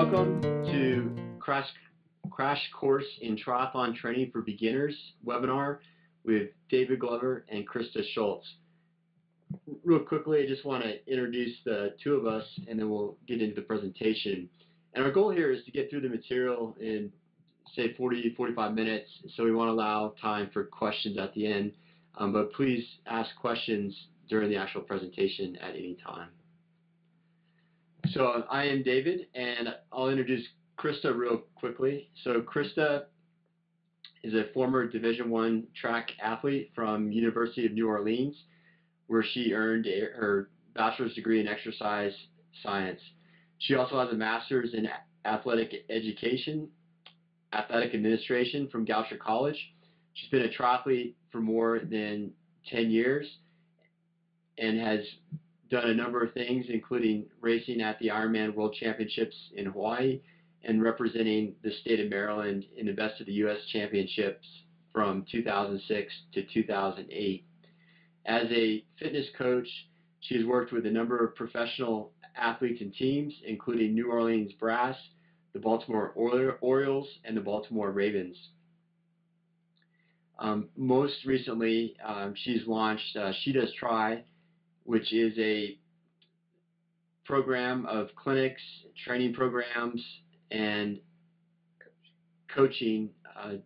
Welcome to Crash Course in Triathlon Training for Beginners webinar with David Glover and Krista Schultz. Real quickly, I just want to introduce the two of us and then we'll get into the presentation. And our goal here is to get through the material in, say, 40-45 minutes, so we want to allow time for questions at the end. But please ask questions during the actual presentation at any time. So I am David, and I'll introduce Krista real quickly. So Krista is a former Division I track athlete from University of New Orleans, where she earned her bachelor's degree in exercise science. She also has a master's in athletic administration from Goucher College. She's been a triathlete for more than 10 years and has done a number of things, including racing at the Ironman World Championships in Hawaii and representing the state of Maryland in the Best of the U.S. Championships from 2006 to 2008. As a fitness coach, she has worked with a number of professional athletes and teams, including New Orleans Brass, the Baltimore Orioles, and the Baltimore Ravens. Most recently, she's launched She Does Try, which is a program of clinics, training programs, and coaching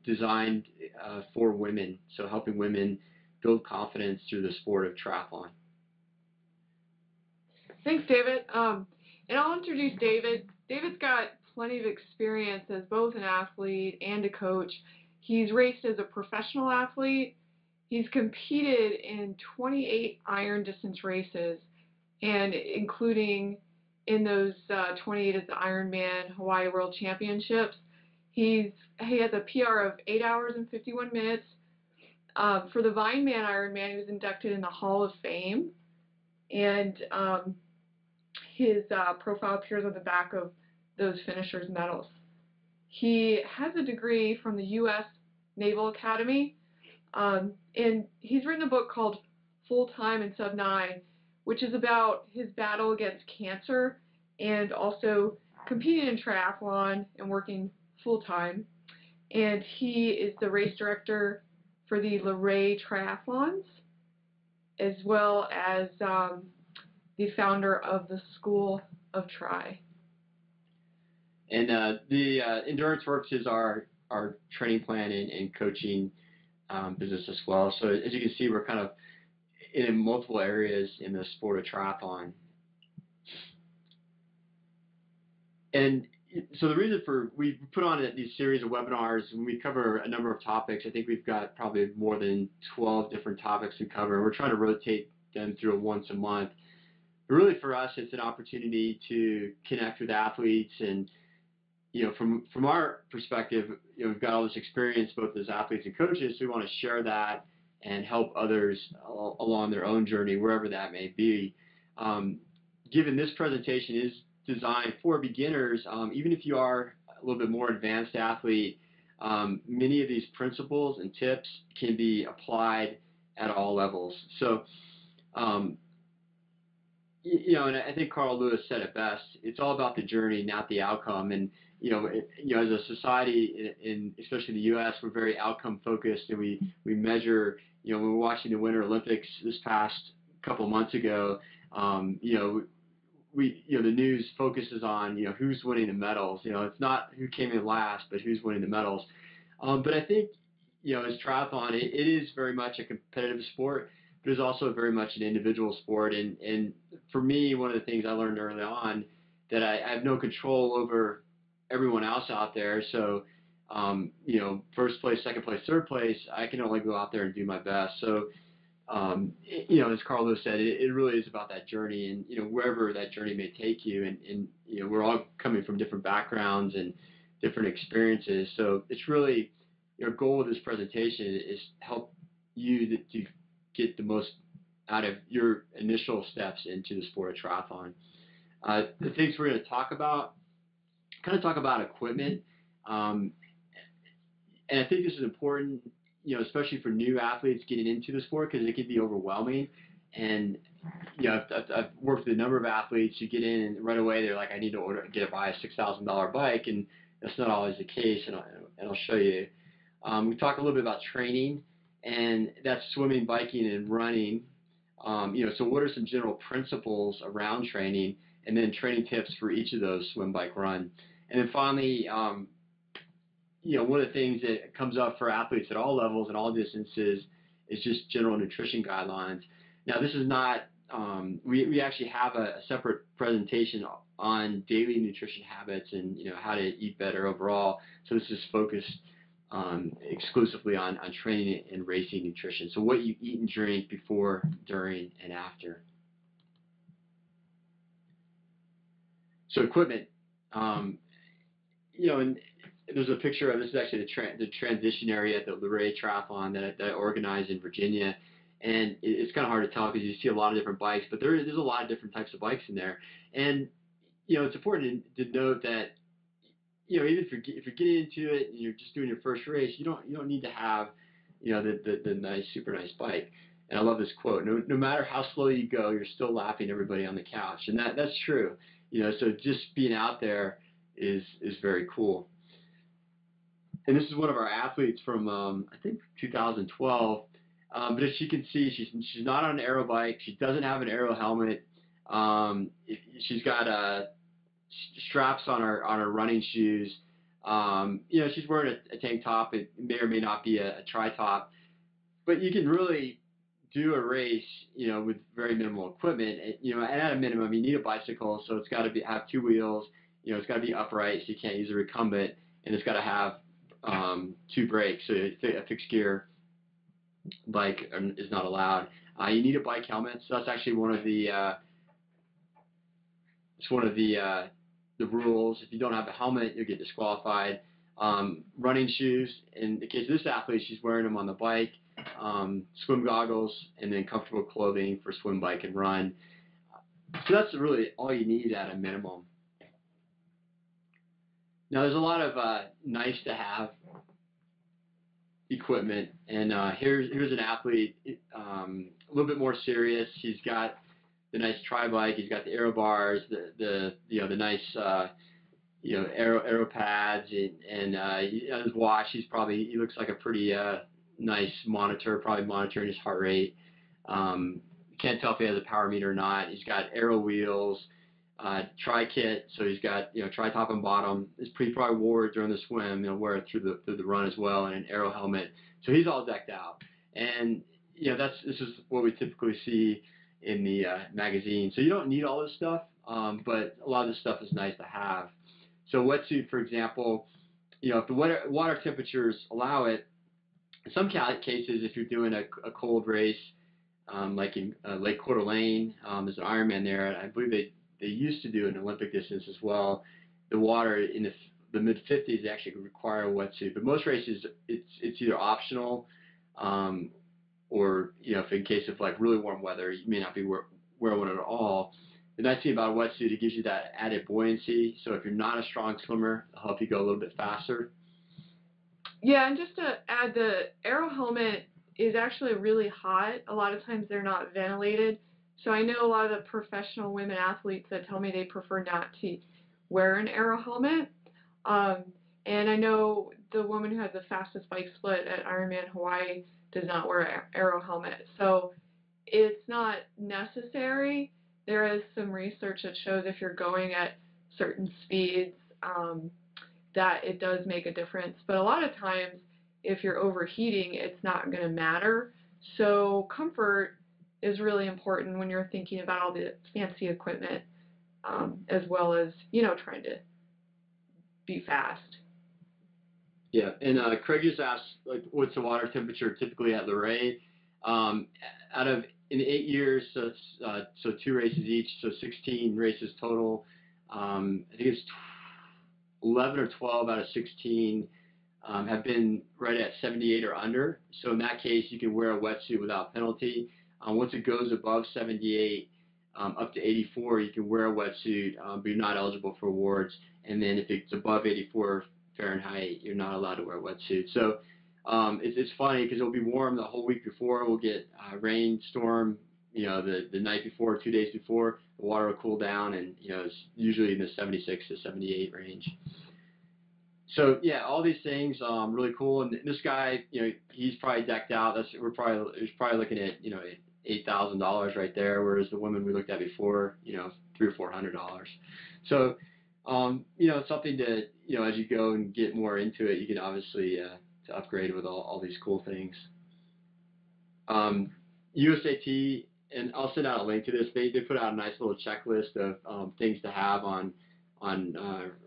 designed for women, so helping women build confidence through the sport of triathlon. Thanks, David. And I'll introduce David. David's got plenty of experience as both an athlete and a coach. He's raced as a professional athlete. He's competed in 28 iron distance races, and including in those 28 at the Ironman Hawaii World Championships. He has a PR of 8 hours and 51 minutes. For the Vineman Ironman, he was inducted in the Hall of Fame, and his profile appears on the back of those finishers' medals. He has a degree from the U.S. Naval Academy, and he's written a book called Full Time in Sub 9, which is about his battle against cancer and also competing in triathlon and working full time. And he is the race director for the Luray Triathlons, as well as the founder of the School of Tri. And the Endurance Works is our training plan and coaching business as well. So as you can see, we're kind of in multiple areas in the sport of triathlon. And so the reason we put on these series of webinars, and we cover a number of topics. I think we've got probably more than 12 different topics we cover. We're trying to rotate them through once a month. But really for us, it's an opportunity to connect with athletes, and from our perspective, we've got all this experience both as athletes and coaches, so we want to share that and help others along their own journey, wherever that may be. Given this presentation is designed for beginners, even if you are a little bit more advanced athlete, many of these principles and tips can be applied at all levels. So, and I think Carl Lewis said it best. It's all about the journey, not the outcome. And as a society, especially in the U.S., we're very outcome focused, and we measure. When we're watching the Winter Olympics this past couple months ago, the news focuses on who's winning the medals. It's not who came in last, but who's winning the medals. But I think as triathlon, it is very much a competitive sport, but it's also very much an individual sport. And for me, one of the things I learned early on that I have no control over everyone else out there. So, first place, second place, third place, I can only go out there and do my best. So, as Carl Lewis said, it really is about that journey, and wherever that journey may take you. And we're all coming from different backgrounds and different experiences. So it's really your goal of this presentation is help you to get the most out of your initial steps into the sport of triathlon. The things we're going to talk about, equipment, and I think this is important, especially for new athletes getting into the sport, because it can be overwhelming. And I've worked with a number of athletes who get in and right away they're like, I need to buy a $6,000 bike, and that's not always the case. And I'll show you. We talk a little bit about training, and that's swimming, biking, and running. So what are some general principles around training, and then training tips for each of those: swim, bike, run. And then finally, one of the things that comes up for athletes at all levels and all distances is just general nutrition guidelines. Now, this is not, we actually have a separate presentation on daily nutrition habits and, how to eat better overall. So this is focused exclusively on training and racing nutrition. So what you eat and drink before, during, and after. So equipment, and there's a picture of this is actually the transition area at the Luray Triathlon that I organized in Virginia, and it's kind of hard to tell because you see a lot of different bikes, but there's a lot of different types of bikes in there, and it's important to note that even if you're getting into it and you're just doing your first race, you don't need to have the nice super nice bike. And I love this quote: no matter how slow you go, you're still lapping everybody on the couch, and that's true. So just being out there is very cool. And this is one of our athletes from I think 2012. But as you can see, she's not on an aero bike. She doesn't have an aero helmet. She's got straps on her running shoes. She's wearing a tank top. It may or may not be a tri-top, but you can really do a race, with very minimal equipment. And at a minimum, you need a bicycle, so it's got to have two wheels. It's got to be upright, so you can't use a recumbent, and it's got to have two brakes, so a fixed gear bike is not allowed. You need a bike helmet, so that's actually one of the rules. If you don't have a helmet, you'll get disqualified. Running shoes, in the case of this athlete, she's wearing them on the bike. Swim goggles, and then comfortable clothing for swim, bike, and run. So that's really all you need at a minimum. Now, there's a lot of nice to have equipment, and here's an athlete a little bit more serious. He's got the nice tri-bike. He's got the aero bars, the nice aero pads, and on his watch he looks like a pretty nice monitor, probably monitoring his heart rate. Can't tell if he has a power meter or not. He's got aero wheels, tri-kit, so he's got tri-top and bottom. He probably wore it during the swim. Wear it through the run as well, and an aero helmet. So he's all decked out, and this is what we typically see in the magazine. So you don't need all this stuff, but a lot of this stuff is nice to have. So wetsuit, for example, if the water temperatures allow it, in some cases, if you're doing a cold race, like in Lake Coeur d'Alene, there's an Ironman there. I believe they used to do an Olympic distance as well. The water in the mid 50s actually require a wetsuit, but most races it's either optional, or if in case of like really warm weather, you may not be wear one at all. The nice thing about a wetsuit, it gives you that added buoyancy. So if you're not a strong swimmer, it'll help you go a little bit faster. Yeah, and just to add, the aero helmet is actually really hot. A lot of times they're not ventilated. So I know a lot of the professional women athletes that tell me they prefer not to wear an aero helmet. And I know the woman who has the fastest bike split at Ironman Hawaii does not wear an aero helmet. So it's not necessary. There is some research that shows if you're going at certain speeds, that it does make a difference. But a lot of times, if you're overheating, it's not going to matter. So comfort is really important when you're thinking about all the fancy equipment, as well as, trying to be fast. Yeah, and Craig just asked, like, what's the water temperature typically at Luray? In 8 years, so 2 races each, so 16 races total. I think it's 11 or 12 out of 16 have been right at 78 or under. So in that case, you can wear a wetsuit without penalty. Once it goes above 78, up to 84, you can wear a wetsuit, but you're not eligible for awards. And then if it's above 84 Fahrenheit, you're not allowed to wear a wetsuit. So it's funny because it'll be warm the whole week before. We'll get rainstorm the night before, 2 days before, the water will cool down, and it's usually in the 76 to 78 range. So yeah, all these things really cool. And this guy, he's probably decked out. He's probably looking at $8,000 right there, whereas the women we looked at before, $300 or $400. So something to as you go and get more into it, you can obviously to upgrade with all these cool things. USAT, and I'll send out a link to this. They put out a nice little checklist of things to have on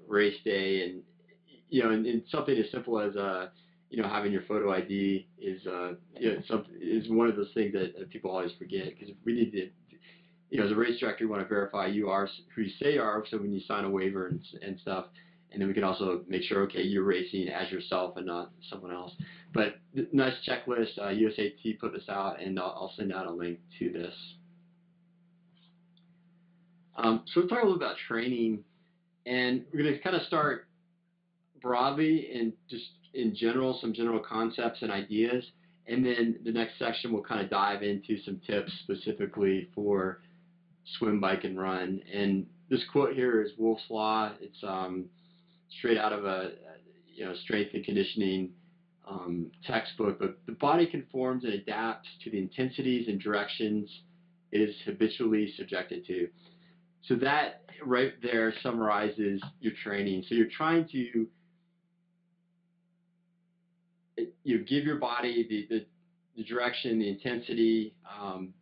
race day, and and something as simple as having your photo ID is is one of those things that people always forget, because we need to, as a race director, we want to verify you are who you say you are, so when you sign a waiver and stuff, and then we can also make sure, okay, you're racing as yourself and not someone else. But nice checklist. USAT put this out, and I'll send out a link to this. So we'll talk a little about training, and we're going to kind of start broadly and just in general, some general concepts and ideas, and then the next section we'll kind of dive into some tips specifically for swim, bike, and run. And this quote here is Wolf's Law. It's straight out of a strength and conditioning textbook. But the body conforms and adapts to the intensities and directions it is habitually subjected to. So that right there summarizes your training. So you're trying to give your body the direction, the intensity,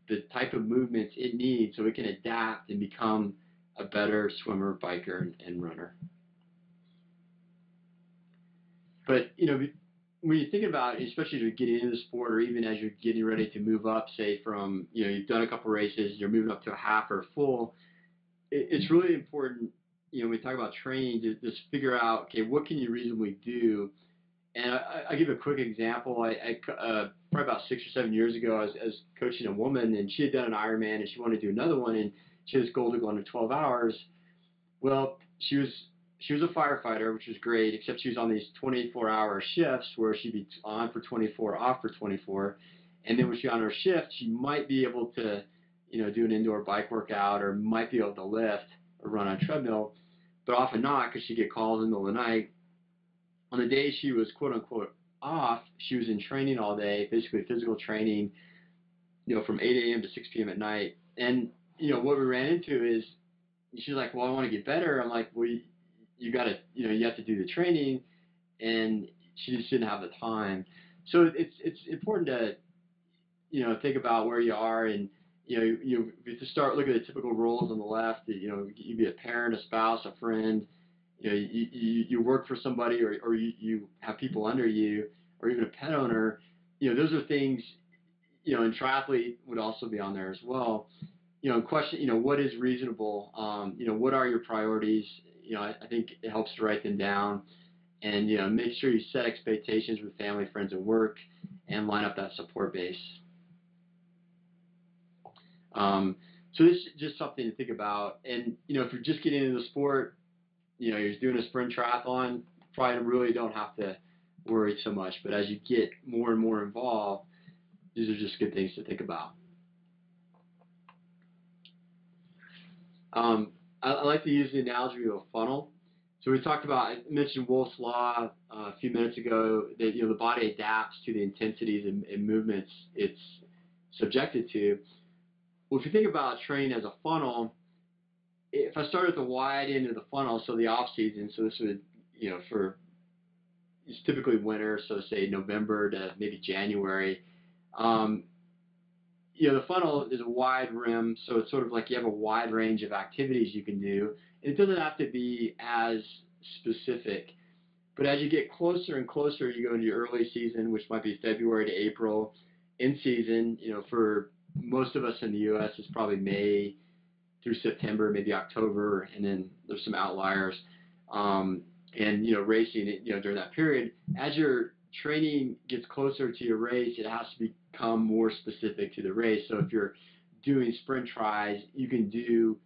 the type of movements it needs so it can adapt and become a better swimmer, biker, and runner. But, when you think about it, especially as you're getting into the sport, or even as you're getting ready to move up, say from, you've done a couple races, you're moving up to a half or a full, it's really important, when we talk about training, to just figure out, okay, what can you reasonably do? And I'll give a quick example. I probably about 6 or 7 years ago, I was coaching a woman, and she had done an Ironman, and she wanted to do another one, and she had this goal to go under 12 hours. Well, she was a firefighter, which was great, except she was on these 24-hour shifts where she'd be on for 24, off for 24. And then when she's on her shift, she might be able to, do an indoor bike workout, or might be able to lift or run on a treadmill, but often not, because she'd get calls in the middle of the night. On the day she was quote unquote off, she was in training all day, basically physical training, from 8 a.m. to 6 p.m. at night. And, what we ran into is, she's like, well, I want to get better. I'm like, well, you got to, you have to do the training, and she just didn't have the time. So it's important to, think about where you are, and, you have to start looking at the typical roles on the left. You be a parent, a spouse, a friend. You work for somebody, or you have people under you, or even a pet owner. Those are things, and triathlete would also be on there as well. Question, what is reasonable? What are your priorities? I think it helps to write them down, and, make sure you set expectations with family, friends, and work, and line up that support base. So this is just something to think about. And, if you're just getting into the sport, you're doing a sprint triathlon, probably really don't have to worry so much. But as you get more and more involved, these are just good things to think about. I like to use the analogy of a funnel. So we talked about, I mentioned Wolf's Law a few minutes ago, that the body adapts to the intensities and movements it's subjected to. Well, if you think about training as a funnel, if I start at the wide end of the funnel, so the off season, so this would, it's typically winter, so say November to maybe January. The funnel is a wide rim, so it's sort of like you have a wide range of activities you can do. And it doesn't have to be as specific. But as you get closer and closer, you go into your early season, which might be February to April. In season, for most of us in the U.S., it's probably May through September, maybe October, and then there's some outliers. And, racing, during that period, as your training gets closer to your race, it has to become more specific to the race. So if you're doing sprint tries, you can do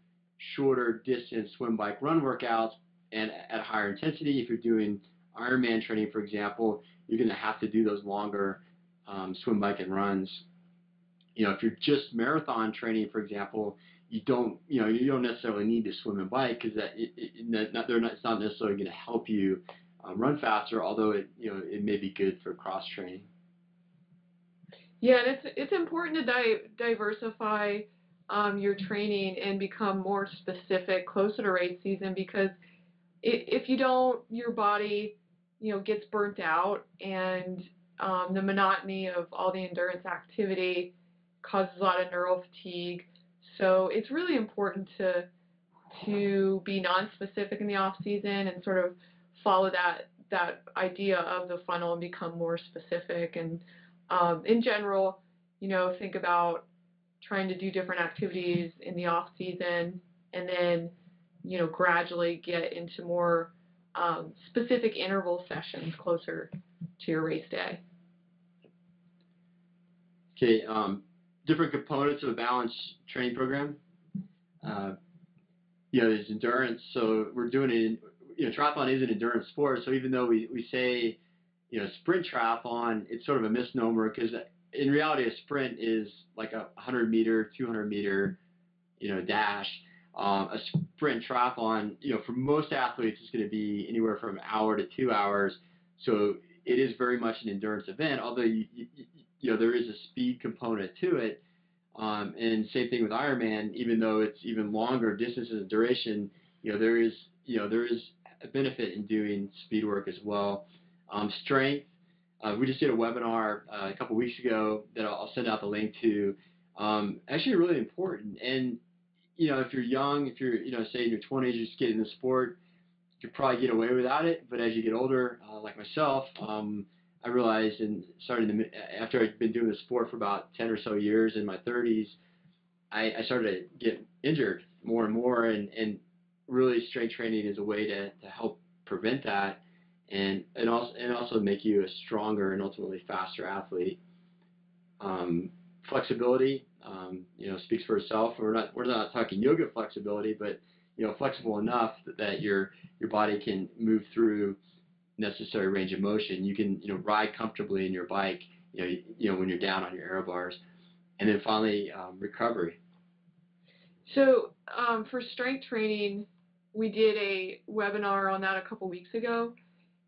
shorter distance swim, bike, run workouts and at a higher intensity. If you're doing Ironman training, for example, you're going to have to do those longer swim, bike, and runs. If you're just marathon training, for example, you don't necessarily need to swim and bike because it's not necessarily going to help you run faster, although it may be good for cross training. Yeah, and it's important to diversify your training and become more specific closer to race season, because if you don't, your body gets burnt out, and the monotony of all the endurance activity causes a lot of neural fatigue. So it's really important to be non-specific in the off season and sort of follow that idea of the funnel and become more specific. And in general, think about trying to do different activities in the off season, and then gradually get into more specific interval sessions closer to your race day. Okay, different components of a balanced training program. There's endurance. So we're doing it triathlon is an endurance sport. So even though we say, sprint triathlon, it's sort of a misnomer, because in reality, a sprint is like a 100-meter, 200-meter, dash. A sprint triathlon, for most athletes, is going to be anywhere from an hour to 2 hours. So it is very much an endurance event, although there is a speed component to it. And same thing with Ironman, even though it's even longer distances and duration, there is a benefit in doing speed work as well. Strength. We just did a webinar a couple weeks ago that I'll send out the link to. Actually, really important. And if you're young, if you're say in your 20s, you're just getting into the sport, you could probably get away without it. But as you get older, like myself, I realized, and after I'd been doing the sport for about 10 or so years in my 30s, I started to get injured more and more, and really strength training is a way to help prevent that, and also make you a stronger and ultimately faster athlete. Flexibility, speaks for itself. We're not talking yoga flexibility, but flexible enough that your body can move through necessary range of motion. You can ride comfortably in your bike when you're down on your aero bars. And then finally, recovery. So for strength training, we did a webinar on that a couple weeks ago,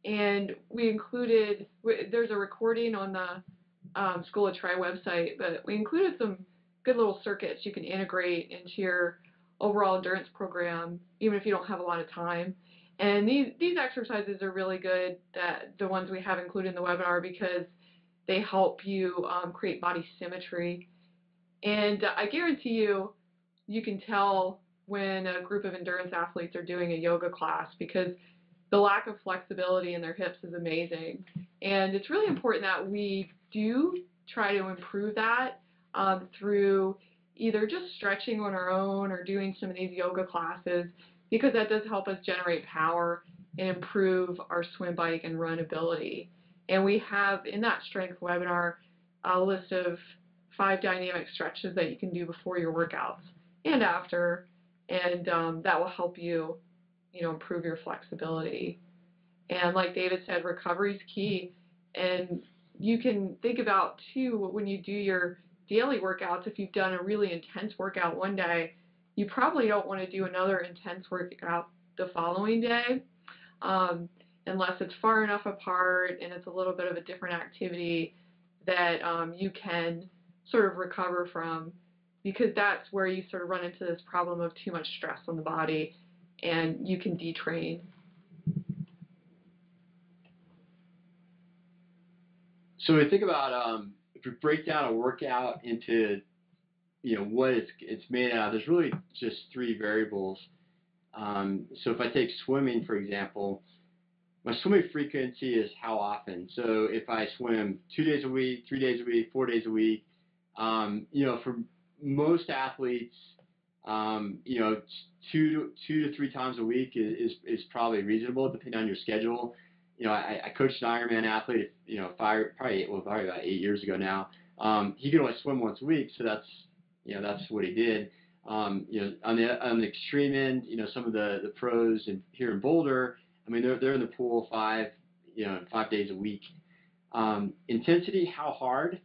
and we included, there's a recording on the School of Tri website, but we included some good little circuits you can integrate into your overall endurance program, even if you don't have a lot of time. And these exercises are really good, the ones we have included in the webinar, because they help you create body symmetry. And I guarantee you can tell when a group of endurance athletes are doing a yoga class, because the lack of flexibility in their hips is amazing. And it's really important that we do try to improve that through either just stretching on our own or doing some of these yoga classes, because that does help us generate power and improve our swim, bike, and run ability. And we have in that strength webinar a list of 5 dynamic stretches that you can do before your workouts and after, and that will help you, improve your flexibility. And like David said, recovery is key. And you can think about, too, when you do your daily workouts, if you've done a really intense workout one day, you probably don't want to do another intense workout the following day, unless it's far enough apart and it's a little bit of a different activity that you can sort of recover from, because that's where you sort of run into this problem of too much stress on the body, and you can detrain. So we think about if we break down a workout into what it's made out of, there's really just 3 variables. So if I take swimming, for example, my swimming frequency is how often. So if I swim 2 days a week, 3 days a week, 4 days a week, for most athletes, 2 to 3 times a week is probably reasonable, depending on your schedule. I coached an Ironman athlete, probably about 8 years ago now. He could only swim once a week, so that's what he did. On the extreme end, some of the pros here in Boulder, I mean, they're in the pool 5 days a week. Intensity, how hard,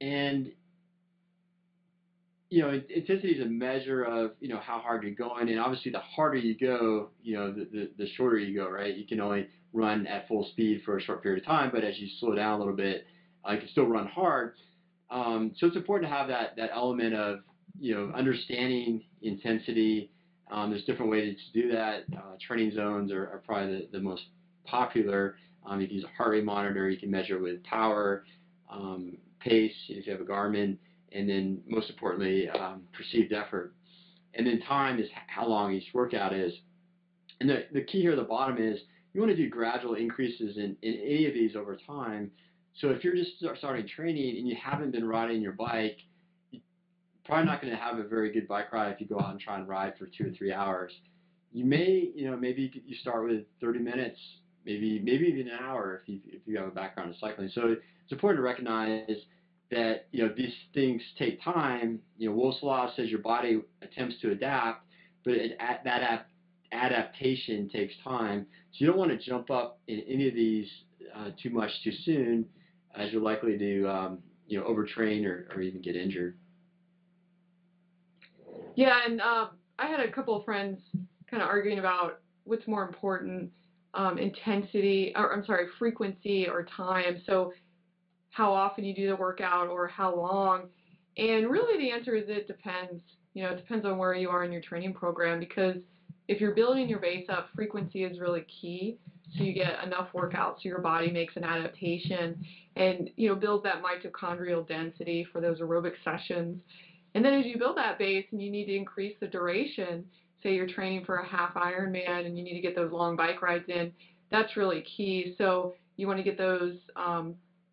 and intensity is a measure of, how hard you're going, and obviously the harder you go, the shorter you go, right? You can only run at full speed for a short period of time, but as you slow down a little bit, you can still run hard. So it's important to have that element of, understanding intensity. There's different ways to do that. Training zones are probably the most popular. You can use a heart rate monitor. You can measure with power, pace, if you have a Garmin, and then most importantly, perceived effort. And then time is how long each workout is. And the key here at the bottom is you want to do gradual increases in any of these over time. So if you're just starting training and you haven't been riding your bike, you're probably not going to have a very good bike ride if you go out and try and ride for 2 or 3 hours. You may, maybe you start with 30 minutes, maybe even an hour if you have a background in cycling. So it's important to recognize that these things take time. Will's law says your body attempts to adapt, but that adaptation takes time. So you don't want to jump up in any of these too much too soon, as you're likely to overtrain or even get injured. Yeah, and I had a couple of friends kind of arguing about what's more important, intensity, or I'm sorry, frequency or time. So how often you do the workout or how long. And really the answer is it depends. It depends on where you are in your training program, because if you're building your base up, frequency is really key. So you get enough workout so your body makes an adaptation and, builds that mitochondrial density for those aerobic sessions. And then as you build that base and you need to increase the duration, say you're training for a half Ironman and you need to get those long bike rides in, that's really key. So you want to get those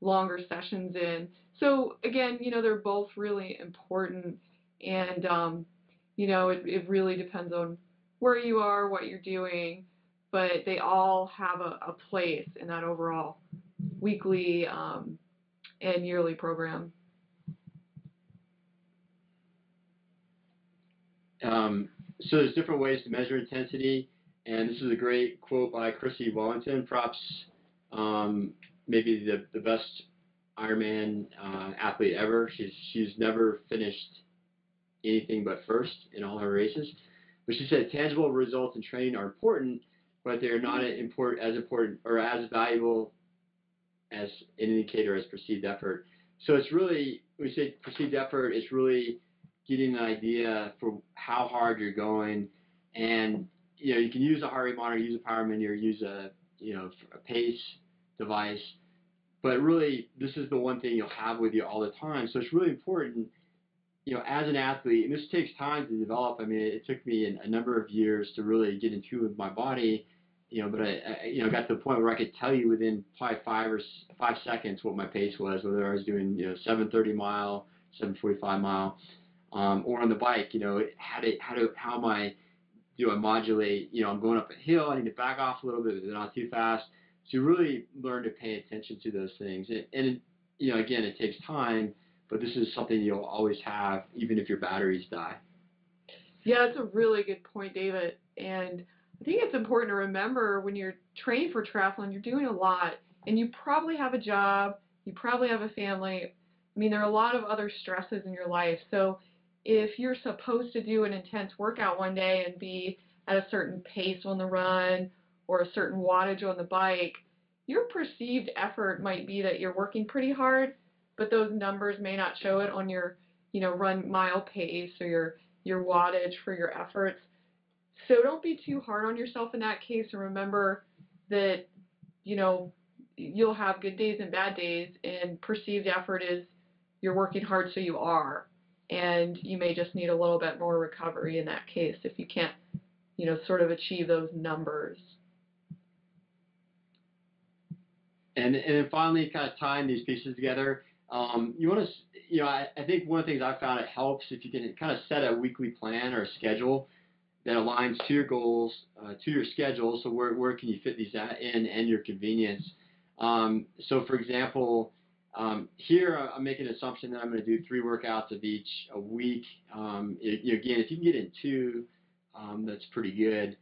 longer sessions in. So again, they're both really important, and it really depends on where you are, what you're doing, but they all have a place in that overall weekly and yearly program. So there's different ways to measure intensity, and this is a great quote by Chrissy Wellington, perhaps maybe the best Ironman athlete ever. She's never finished anything but first in all her races. But she said tangible results in training are important, but they are not as important or as valuable as an indicator as perceived effort. So it's really, when we say perceived effort, it's really getting an idea for how hard you're going. And, you can use a heart rate monitor, use a power monitor, use a pace device. But really, this is the one thing you'll have with you all the time. So it's really important, as an athlete, and this takes time to develop. I mean, it took me a number of years to really get in tune with my body, but I got to the point where I could tell you within probably 5 seconds what my pace was, whether I was doing, 7:30 mile, 7:45 mile, or on the bike, how am I, do I modulate, I'm going up a hill, I need to back off a little bit, but not too fast. So you really learn to pay attention to those things. And again, it takes time, but this is something you'll always have, even if your batteries die. Yeah, that's a really good point, David. And I think it's important to remember when you're training for triathlon, you're doing a lot, and you probably have a job, you probably have a family. I mean, there are a lot of other stresses in your life. So if you're supposed to do an intense workout one day and be at a certain pace on the run or a certain wattage on the bike, your perceived effort might be that you're working pretty hard, but those numbers may not show it on your, run mile pace or your wattage for your efforts. So don't be too hard on yourself in that case, and remember that, you'll have good days and bad days, and perceived effort is you're working hard, so you are. And you may just need a little bit more recovery in that case if you can't, sort of achieve those numbers. And then finally, kind of tying these pieces together, you want to, I think one of the things I found it helps if you can kind of set a weekly plan or a schedule that aligns to your goals, to your schedule. So where can you fit these in and your convenience? So for example, here I'm making an assumption that I'm going to do 3 workouts of each a week. Again, if you can get in 2, that's pretty good.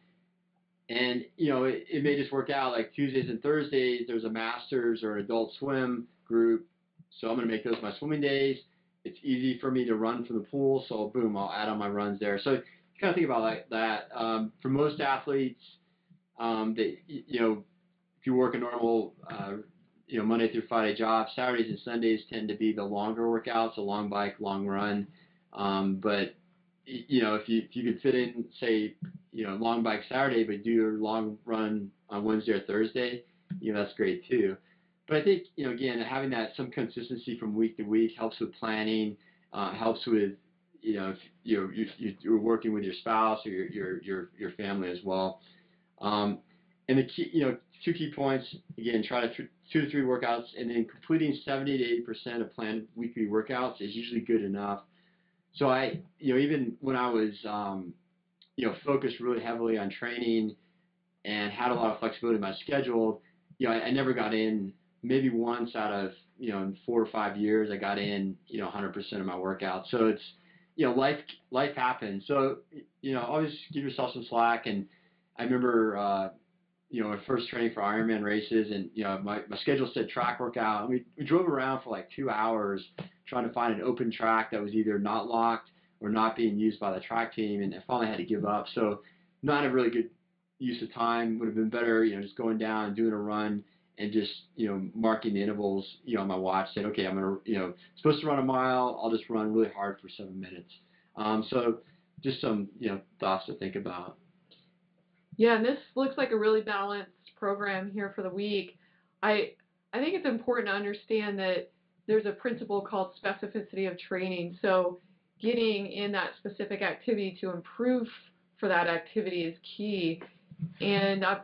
And, it may just work out like Tuesdays and Thursdays, there's a masters or an adult swim group. So I'm going to make those my swimming days. it's easy for me to run from the pool, so boom, I'll add on my runs there. So you kind of think about like that. For most athletes, if you work a normal, Monday through Friday job, Saturdays and Sundays tend to be the longer workouts, a long bike, long run. But if you could fit in, say, long bike Saturday, but do your long run on Wednesday or Thursday, that's great too. But I think, again, having that some consistency from week to week helps with planning, helps with, if you're working with your spouse or your family as well. And the key, two key points, again, try to 2 to 3 workouts, and then completing 70 to 80% of planned weekly workouts is usually good enough. So even when I was, focused really heavily on training and had a lot of flexibility in my schedule, I never got in. Maybe once out of, in 4 or 5 years, I got in, 100% of my workouts. So it's, life happens. So, always give yourself some slack. And I remember, my first training for Ironman races, and my schedule said track workout. And we drove around for like 2 hours trying to find an open track that was either not locked or not being used by the track team, and I finally had to give up. So not a really good use of time. Would have been better, just going down and doing a run and just marking the intervals on my watch. Saying, okay, I'm gonna supposed to run a mile. I'll just run really hard for 7 minutes. So just some thoughts to think about. Yeah, and this looks like a really balanced program here for the week. I think it's important to understand that there's a principle called specificity of training. So getting in that specific activity to improve for that activity is key. And I've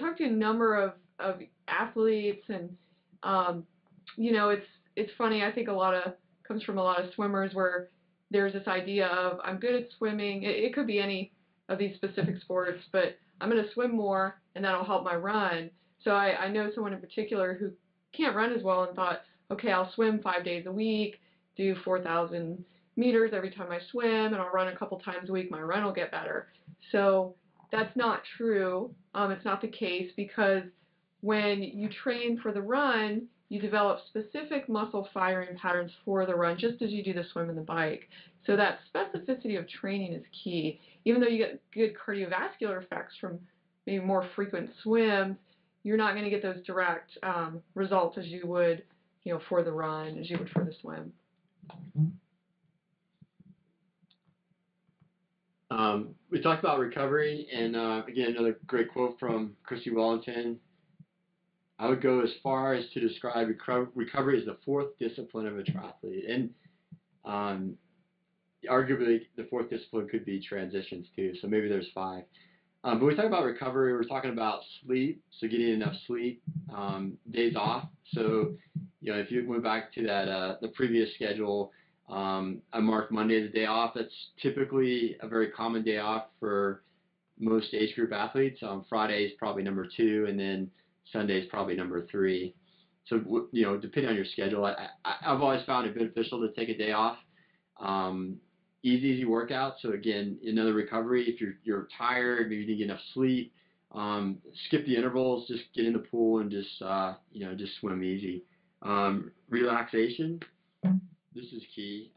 talked to a number of athletes, and it's funny. I think a lot of comes from a lot of swimmers where there's this idea of I'm good at swimming. It could be any of these specific sports, but I'm going to swim more and that'll help my run. So I know someone in particular who can't run as well and thought, okay, I'll swim 5 days a week, do 4,000 meters every time I swim, and I'll run a couple times a week. My run will get better. So that's not true. It's not the case, because when you train for the run, you develop specific muscle firing patterns for the run, just as you do the swim and the bike. So that specificity of training is key. Even though you get good cardiovascular effects from maybe more frequent swims, you're not going to get those direct results as you would, for the run, as you would for the swim. We talked about recovery, and again, another great quote from Christy Wellington. I would go as far as to describe recovery as the fourth discipline of a triathlete. And arguably, the fourth discipline could be transitions too, so maybe there's 5. But we talk about recovery, we're talking about sleep, so getting enough sleep, days off. So, if you went back to that the previous schedule, I marked Monday as a day off. That's typically a very common day off for most age group athletes. Friday is probably number 2, and then Sunday is probably number 3. So, depending on your schedule, I've always found it beneficial to take a day off. Easy workout. So again, another recovery. If you're tired, maybe you didn't get enough sleep, skip the intervals. Just get in the pool and just swim easy. Relaxation. This is key.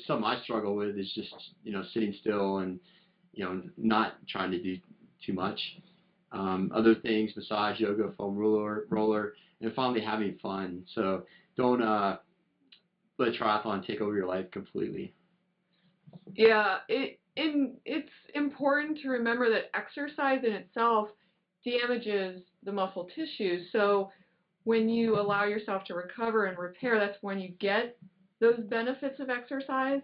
Something I struggle with is just sitting still and not trying to do too much. Other things: massage, yoga, foam roller, and finally having fun. So don't let triathlon take over your life completely. Yeah, it's important to remember that exercise in itself damages the muscle tissue. So when you allow yourself to recover and repair, that's when you get those benefits of exercise,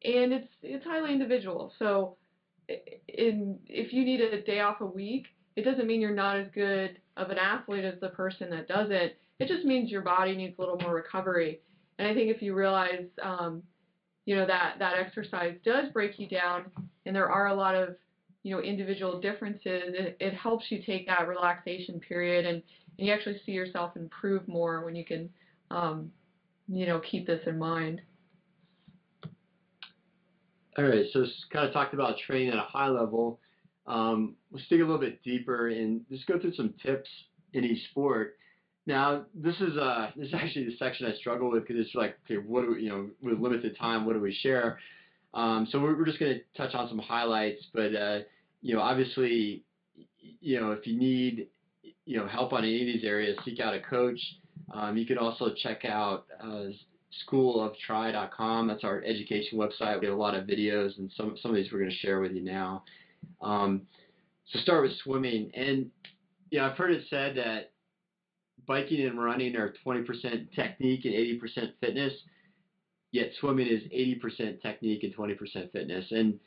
and it's highly individual. So if you need a day off a week, it doesn't mean you're not as good of an athlete as the person that doesn't. It just means your body needs a little more recovery. And I think if you realize, that exercise does break you down, and there are a lot of, individual differences, it helps you take that relaxation period, and you actually see yourself improve more when you can, keep this in mind. All right, so kind of talked about training at a high level. Let's dig a little bit deeper and just go through some tips in each sport. Now, this is actually the section I struggle with because it's like, okay, what do we, with limited time, what do we share? So we're just going to touch on some highlights, but obviously, if you need, help on any of these areas, seek out a coach. You can also check out schooloftry.com. That's our education website. We have a lot of videos, and some of these we're going to share with you now. So start with swimming, and I've heard it said that biking and running are 20% technique and 80% fitness, yet swimming is 80% technique and 20% fitness. And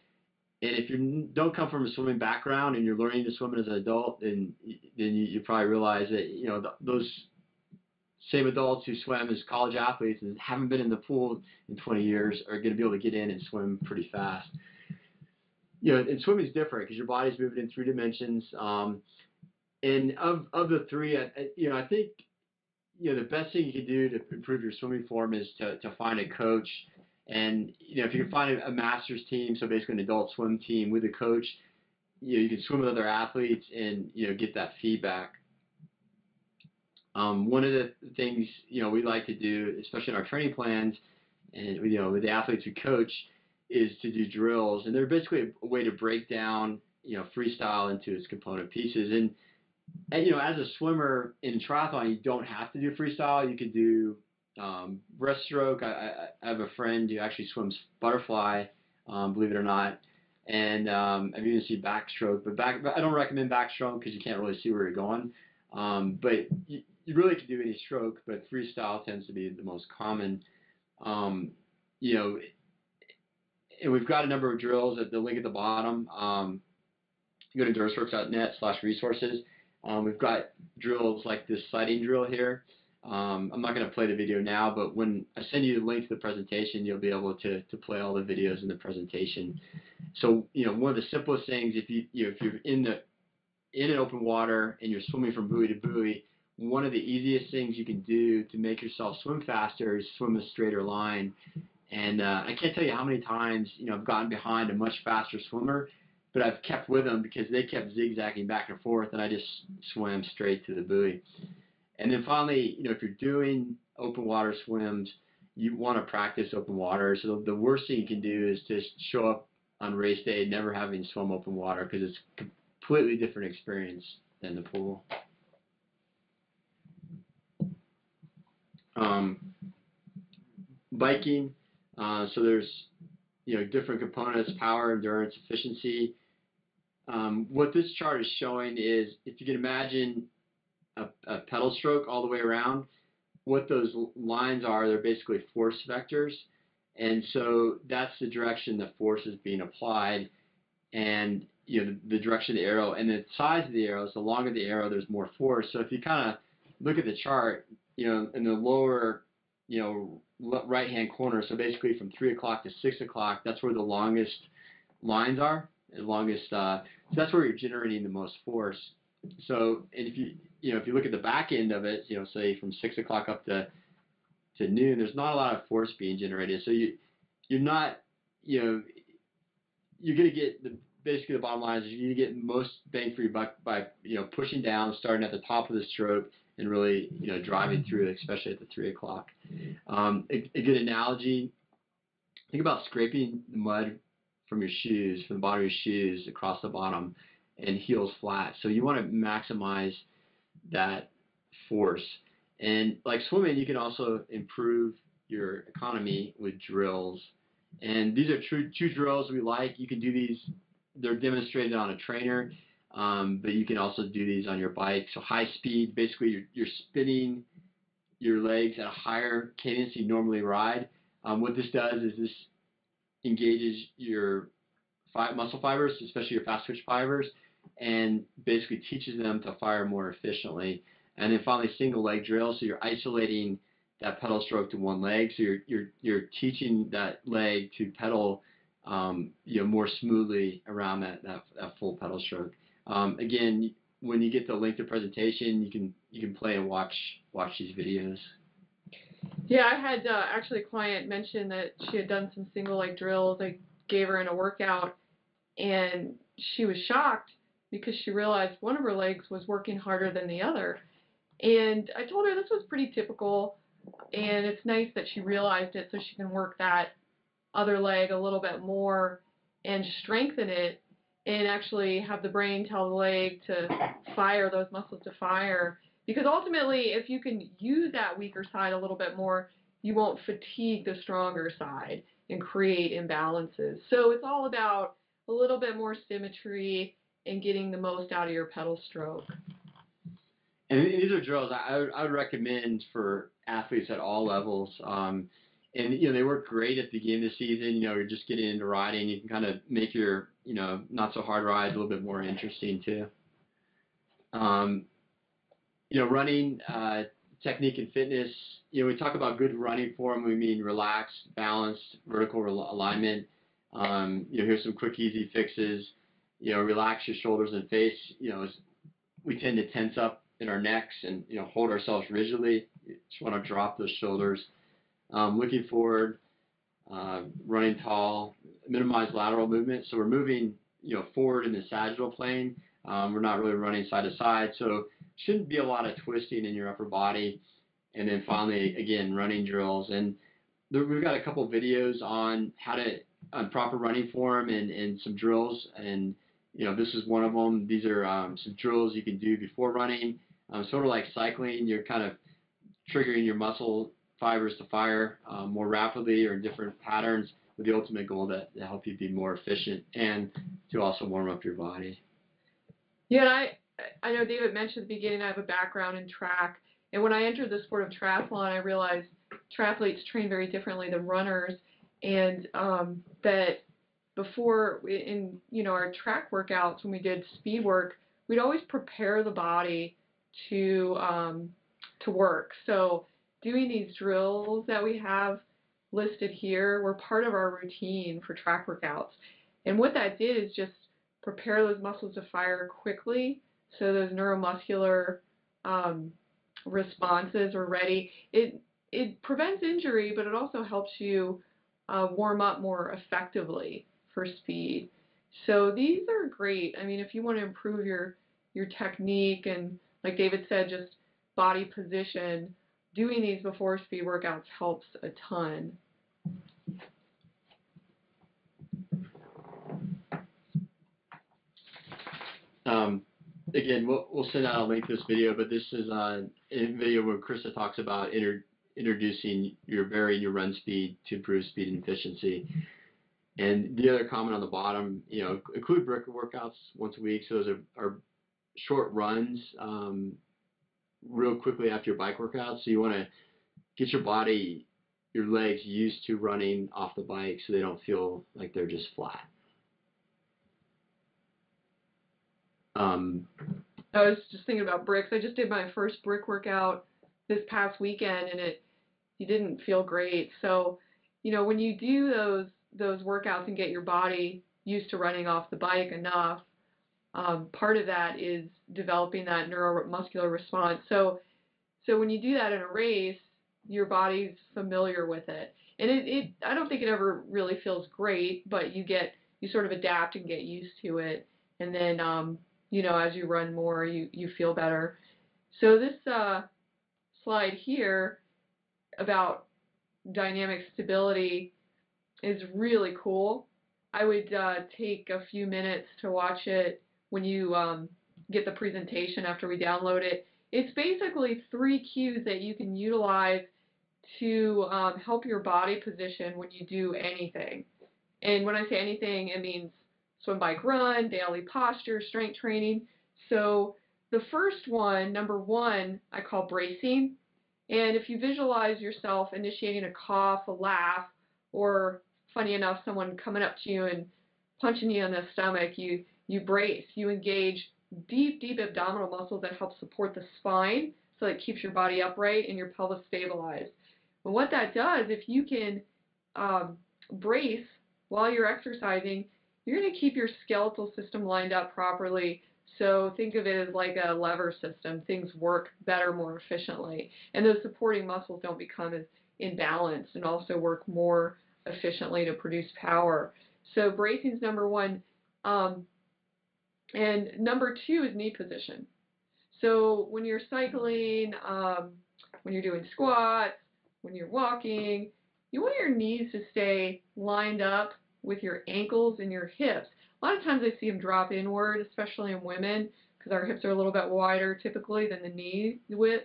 if you don't come from a swimming background and you're learning to swim as an adult, then you probably realize that those same adults who swam as college athletes and haven't been in the pool in 20 years are going to be able to get in and swim pretty fast. And swimming is different because your body's moving in 3 dimensions. And of the three, I think the best thing you can do to improve your swimming form is to find a coach. And if you can find a master's team, so basically an adult swim team with a coach, you can swim with other athletes and get that feedback. One of the things we like to do, especially in our training plans, and with the athletes we coach, is to do drills, and they're basically a way to break down freestyle into its component pieces. And as a swimmer in triathlon, you don't have to do freestyle. You could do breaststroke. I have a friend who actually swims butterfly, believe it or not, and I've even seen backstroke. But I don't recommend backstroke because you can't really see where you're going. But you really can do any stroke, but freestyle tends to be the most common. You know, and we've got a number of drills at the link at the bottom. You go to endurance-works.net/resources. We've got drills like this sighting drill here. I'm not going to play the video now, but when I send you the link to the presentation, you'll be able to play all the videos in the presentation. So, one of the simplest things, if you're in an open water and you're swimming from buoy to buoy, one of the easiest things you can do to make yourself swim faster is swim a straighter line. And I can't tell you how many times I've gotten behind a much faster swimmer, but I've kept with them because they kept zigzagging back and forth, and I just swam straight to the buoy. And then finally, if you're doing open water swims, you want to practice open water. So the worst thing you can do is just show up on race day never having swum open water, because it's a completely different experience than the pool. Biking, so there's different components: power, endurance, efficiency. What this chart is showing is, if you can imagine a pedal stroke all the way around, what those lines are, they're basically force vectors. And so that's the direction the force is being applied, and the direction of the arrow and the size of the arrow. So the longer the arrow, there's more force. So if you kind of look at the chart, in the lower right hand corner, so basically from 3 o'clock to 6 o'clock, that's where the longest lines are. The longest, so that's where you're generating the most force. So, and if you look at the back end of it, say from 6 o'clock up to noon, there's not a lot of force being generated. So you're not, you're going to get basically the bottom line is you're going to get most bang for your buck by pushing down, starting at the top of the stroke, and really driving through, especially at the 3 o'clock. A good analogy: think about scraping the mud from your shoes, from the bottom of your shoes across the bottom, and heels flat. So you want to maximize that force. And like swimming, you can also improve your economy with drills. And these are two drills we like. You can do these; they're demonstrated on a trainer, but you can also do these on your bike. So high speed, basically you're spinning your legs at a higher cadence you normally ride. What this does is this engages your muscle fibers, especially your fast twitch fibers, and basically teaches them to fire more efficiently. And then finally, single leg drill. So you're isolating that pedal stroke to one leg. So you're teaching that leg to pedal more smoothly around that full pedal stroke. Again, when you get the link to presentation, you can play and watch these videos. Yeah, I had actually a client mention that she had done some single leg drills. I gave her in a workout, and she was shocked because she realized one of her legs was working harder than the other. And I told her this was pretty typical, and it's nice that she realized it so she can work that other leg a little bit more and strengthen it and actually have the brain tell the leg to fire, those muscles to fire. Because ultimately, if you can use that weaker side a little bit more, you won't fatigue the stronger side and create imbalances. So it's all about a little bit more symmetry and getting the most out of your pedal stroke. And these are drills I would recommend for athletes at all levels. And they work great at the beginning of the season. You're just getting into riding. You can kind of make your not so hard rides a little bit more interesting too. Running technique and fitness. We talk about good running form. We mean relaxed, balanced, vertical alignment. Here's some quick, easy fixes. Relax your shoulders and face. We tend to tense up in our necks and hold ourselves rigidly. You just want to drop those shoulders. Looking forward, running tall, minimize lateral movement. So we're moving forward in the sagittal plane. We're not really running side to side, so shouldn't be a lot of twisting in your upper body. And then finally, again, running drills. And we've got a couple videos on on proper running form and some drills. And this is one of them. These are some drills you can do before running. Sort of like cycling, you're kind of triggering your muscle fibers to fire more rapidly or in different patterns with the ultimate goal to help you be more efficient and to also warm up your body. Yeah, I know David mentioned at the beginning I have a background in track, and when I entered the sport of triathlon, I realized triathletes train very differently than runners, and that before in our track workouts when we did speed work, we'd always prepare the body to work. So doing these drills that we have listed here were part of our routine for track workouts. And what that did is just prepare those muscles to fire quickly so those neuromuscular responses are ready. It prevents injury, but it also helps you warm up more effectively for speed. So these are great. I mean, if you want to improve your technique and, like David said, just body position, doing these before speed workouts helps a ton. Again, we'll send out a link to this video, but this is a video where Krista talks about introducing varying your run speed to improve speed and efficiency. And the other comment on the bottom, include brick workouts once a week. So those are short runs real quickly after your bike workout. So you want to get your legs used to running off the bike so they don't feel like they're just flat. I was just thinking about bricks. I just did my first brick workout this past weekend, and it didn't feel great. So, when you do those workouts and get your body used to running off the bike enough, part of that is developing that neuromuscular response. So when you do that in a race, your body's familiar with it, and I don't think it ever really feels great, but you sort of adapt and get used to it, and then as you run more, you feel better. So this slide here about dynamic stability is really cool. I would take a few minutes to watch it when you get the presentation after we download it. It's basically 3 cues that you can utilize to help your body position when you do anything. And when I say anything, it means swim, bike, run, daily posture, strength training. So the first one, number 1, I call bracing. And if you visualize yourself initiating a cough, a laugh, or funny enough, someone coming up to you and punching you in the stomach, you brace. You engage deep, deep abdominal muscles that help support the spine so it keeps your body upright and your pelvis stabilized. And what that does, if you can brace while you're exercising, you're going to keep your skeletal system lined up properly. So think of it as like a lever system. Things work better, more efficiently. And those supporting muscles don't become as imbalanced and also work more efficiently to produce power. So bracing is number 1. And number 2 is knee position. So when you're cycling, when you're doing squats, when you're walking, you want your knees to stay lined up with your ankles and your hips. A lot of times I see them drop inward, especially in women, because our hips are a little bit wider typically than the knee width.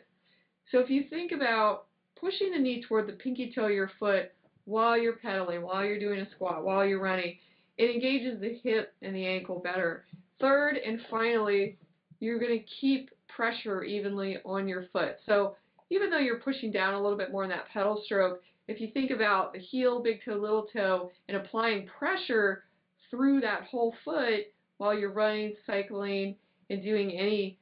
So if you think about pushing the knee toward the pinky toe of your foot while you're pedaling, while you're doing a squat, while you're running, it engages the hip and the ankle better. Third and finally, you're going to keep pressure evenly on your foot. So even though you're pushing down a little bit more in that pedal stroke, if you think about the heel, big toe, little toe, and applying pressure through that whole foot while you're running, cycling, and doing any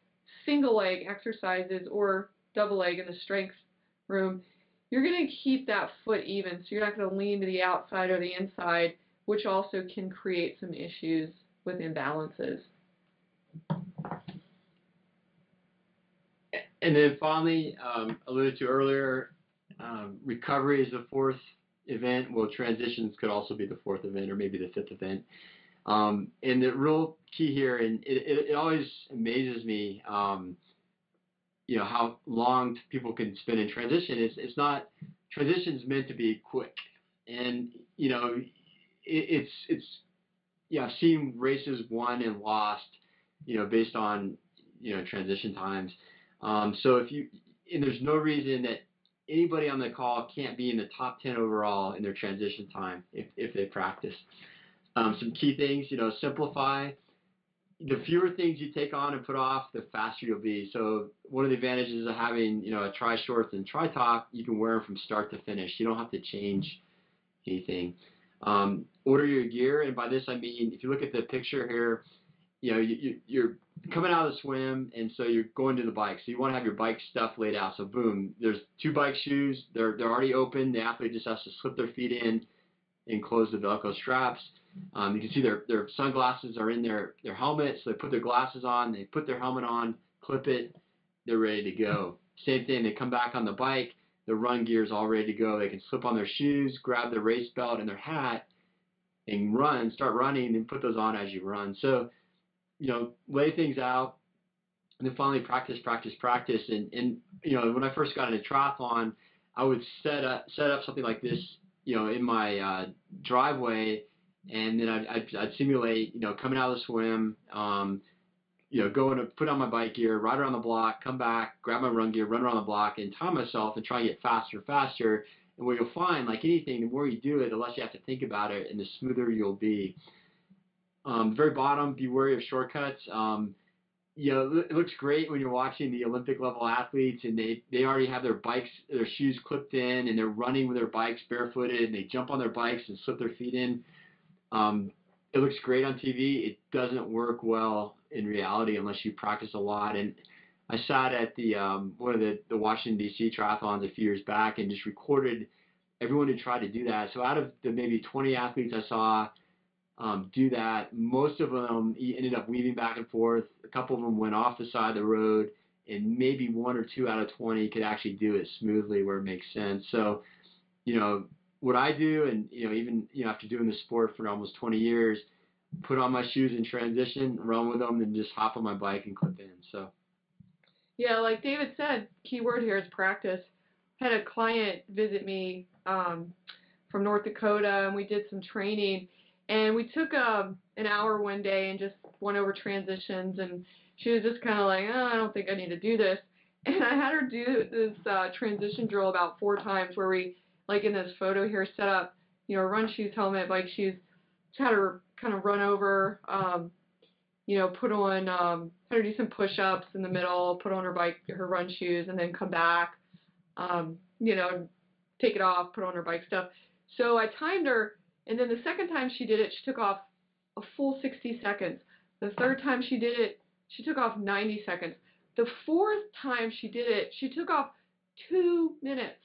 single leg exercises or double leg in the strength room, you're going to keep that foot even. So you're not going to lean to the outside or the inside, which also can create some issues with imbalances. And then finally, alluded to earlier, recovery is the fourth event. Well, transitions could also be the fourth event or maybe the fifth event. And the real key here, and it always amazes me, how long people can spend in transition. It's not, transition's meant to be quick. And, I've seen races won and lost, based on, transition times. So and there's no reason that anybody on the call can't be in the top 10 overall in their transition time if they practice. Some key things, simplify. The fewer things you take on and put off, the faster you'll be. So one of the advantages of having, a tri shorts and tri top, you can wear them from start to finish. You don't have to change anything. Order your gear, and by this I mean, if you look at the picture here, you're coming out of the swim, and so you're going to the bike. So you want to have your bike stuff laid out. So boom, there's 2 bike shoes. They're already open. The athlete just has to slip their feet in and close the Velcro straps. You can see their sunglasses are in their helmet, so they put their glasses on, they put their helmet on, clip it, they're ready to go. Same thing, they come back on the bike, their run gear is all ready to go. They can slip on their shoes, grab their race belt and their hat, and start running, and put those on as you run. So, lay things out, and then finally practice. And when I first got into triathlon, I would set up something like this, in my driveway, and then I'd simulate, coming out of the swim, going to put on my bike gear, ride around the block, come back, grab my run gear, run around the block, and time myself and try and get faster and faster. And what you'll find, like anything, the more you do it, the less you have to think about it, and the smoother you'll be. The very bottom, be wary of shortcuts. It looks great when you're watching the Olympic level athletes, and they already have their shoes clipped in, and they're running with their bikes barefooted, and they jump on their bikes and slip their feet in. It looks great on TV. It doesn't work well in reality unless you practice a lot. And I sat at the one of the Washington D.C. triathlons a few years back and just recorded everyone who tried to do that. So out of the maybe 20 athletes I saw do that, most of them ended up weaving back and forth. A couple of them went off the side of the road, and maybe 1 or 2 out of 20 could actually do it smoothly where it makes sense. So, what I do, and even after doing the sport for almost 20 years, put on my shoes in transition, run with them, and just hop on my bike and clip in. So. Yeah, like David said, key word here is practice. I had a client visit me from North Dakota, and we did some training, and we took an hour one day and just went over transitions, and she was just kind of like, oh, I don't think I need to do this. And I had her do this transition drill about 4 times where we, like in this photo here, set up, run shoes, helmet, bike shoes, just had her kind of run over, put on, had her do some push-ups in the middle, put on her run shoes, and then come back, take it off, put on her bike stuff. So I timed her, and then the second time she did it, she took off a full 60 seconds. The third time she did it, she took off 90 seconds. The fourth time she did it, she took off 2 minutes.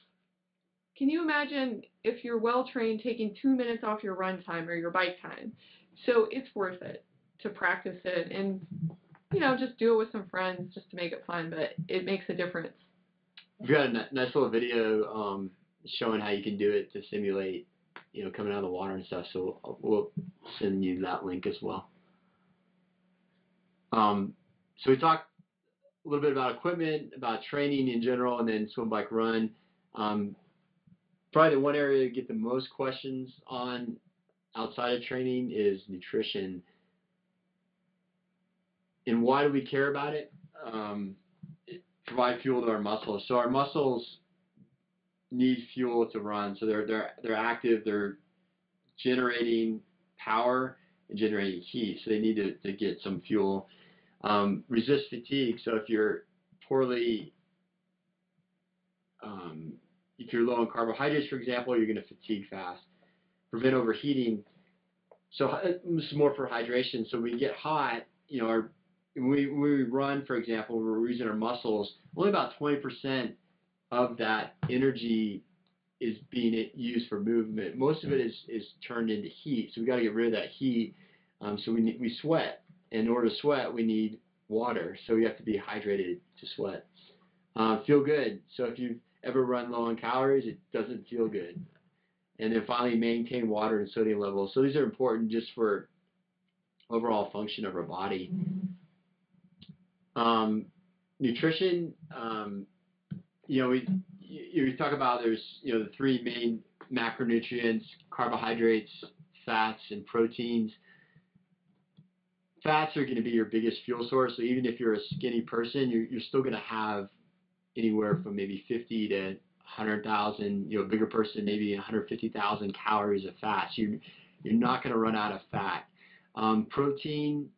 Can you imagine if you're well-trained taking 2 minutes off your run time or your bike time? So it's worth it to practice it and, just do it with some friends just to make it fun, but it makes a difference. We've got a nice little video showing how you can do it to simulate, coming out of the water and stuff, so we'll send you that link as well. So we talked a little bit about equipment, about training in general, and then swim, bike, run. Probably the one area to get the most questions on outside of training is nutrition. And why do we care about it? Provide fuel to our muscles. So our muscles need fuel to run. So they're active. They're generating power and generating heat. So they need to get some fuel. Resist fatigue. So if you're poorly, if you're low on carbohydrates, for example, you're going to fatigue fast. Prevent overheating. So this is more for hydration. So when we get hot, when we run, for example, we're using our muscles. Only about 20% of that energy is being used for movement. Most of it is turned into heat. So we got to get rid of that heat. So we sweat. In order to sweat, we need water. So we have to be hydrated to sweat. Feel good. So if you've ever run low on calories, it doesn't feel good. And then finally, maintain water and sodium levels. So these are important just for overall function of our body. Nutrition, you talk about there's, the three main macronutrients: carbohydrates, fats, and proteins. Fats are going to be your biggest fuel source. So even if you're a skinny person, you're still going to have anywhere from maybe 50 to 100,000, a bigger person, maybe 150,000 calories of fats. You're not going to run out of fat. Protein,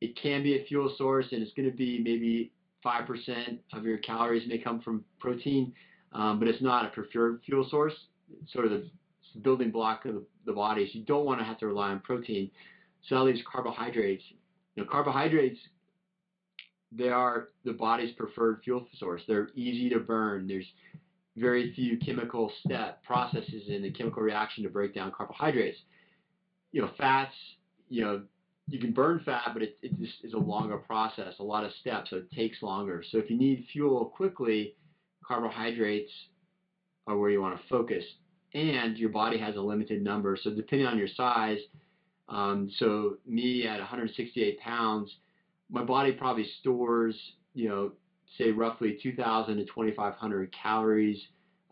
it can be a fuel source, and it's going to be maybe 5% of your calories may come from protein, but it's not a preferred fuel source. It's sort of the building block of the body. So you don't want to have to rely on protein. So that leaves carbohydrates. Carbohydrates, they are the body's preferred fuel source. They're easy to burn. There's very few chemical processes in the chemical reaction to break down carbohydrates. Fats, you can burn fat, but it just is a longer process, a lot of steps, so it takes longer. So if you need fuel quickly, carbohydrates are where you want to focus. And your body has a limited number. So depending on your size, so me at 168 pounds, my body probably stores, say roughly 2,000 to 2,500 calories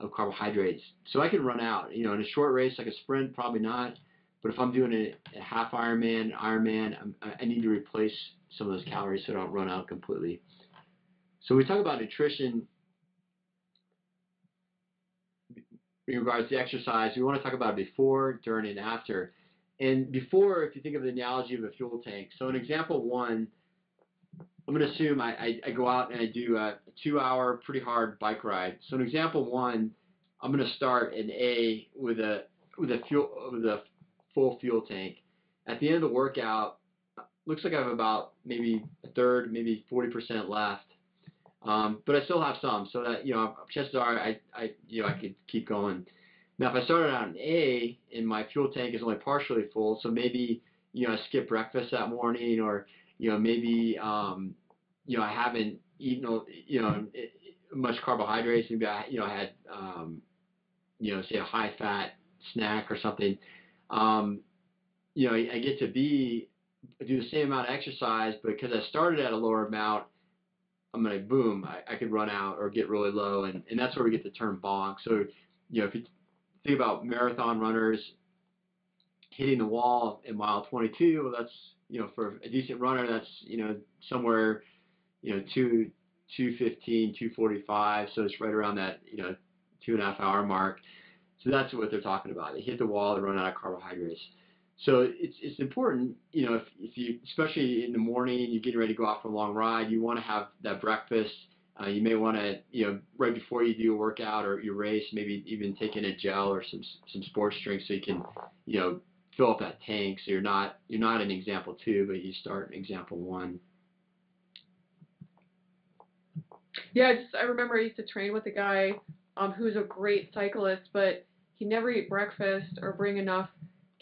of carbohydrates. So I can run out, in a short race like a sprint, probably not. But if I'm doing a half Ironman, I need to replace some of those calories so I don't run out completely. So we talk about nutrition in regards to exercise. We want to talk about before, during, and after. And before, if you think of the analogy of a fuel tank. So in example one, I'm going to assume I go out and I do a 2-hour pretty hard bike ride. So in example one, I'm going to start an A with a full fuel tank. At the end of the workout, looks like I have about maybe a third, maybe 40% left. But I still have some, so that chances are I could keep going. Now, if I started out an A and my fuel tank is only partially full, so maybe I skip breakfast that morning, or maybe I haven't eaten much carbohydrates. Maybe I had say a high fat snack or something. I get to B, do the same amount of exercise, but because I started at a lower amount, I'm going to boom, I could run out or get really low, and that's where we get the term bonk. So if you think about marathon runners hitting the wall in mile 22, well, that's for a decent runner, that's somewhere 2:15, 2:45, so it's right around that 2.5 hour mark. So that's what they're talking about. They hit the wall, they run out of carbohydrates. So it's important, if you, especially in the morning, you're getting ready to go out for a long ride, you want to have that breakfast. You may want to, right before you do a workout or your race, maybe even take in a gel or some sports drink so you can, fill up that tank. So you're not in example 2, but you start in example 1. Yeah, I remember I used to train with a guy who's a great cyclist, but he never eat breakfast or bring enough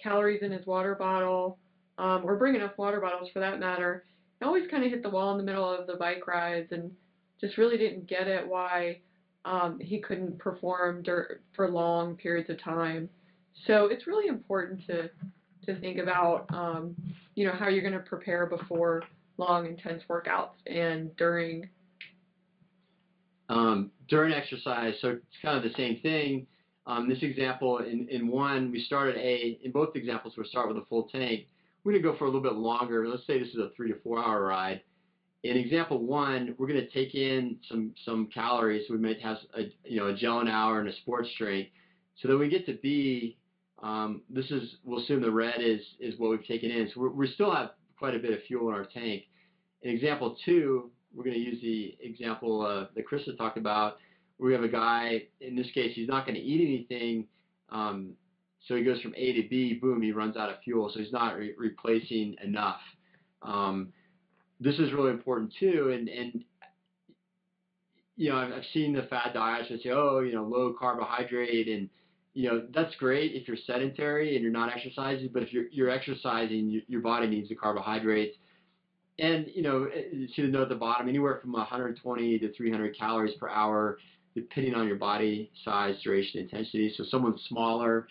calories in his water bottle, or bring enough water bottles for that matter. He always kind of hit the wall in the middle of the bike rides and just really didn't get it why he couldn't perform for long periods of time. So it's really important to think about, how you're going to prepare before long, intense workouts and during During exercise, so it's kind of the same thing. This example, in one, we start at in both examples, we'll start with a full tank. We're going to go for a little bit longer. Let's say this is a 3 to 4 hour ride. In example one, we're going to take in some calories. We might have a gel an hour and a sports drink. So then we get to B. We'll assume the red is what we've taken in. So we still have quite a bit of fuel in our tank. In example two, we're going to use the example that Chris has talked about. We have a guy, in this case, he's not going to eat anything. So he goes from A to B, boom, he runs out of fuel. So he's not replacing enough. This is really important too. And I've seen the fad diets that say, oh, low carbohydrate, and that's great if you're sedentary and you're not exercising. But if you're exercising, your body needs the carbohydrates. And you see the note at the bottom, anywhere from 120 to 300 calories per hour, depending on your body size, duration, intensity. So someone smaller,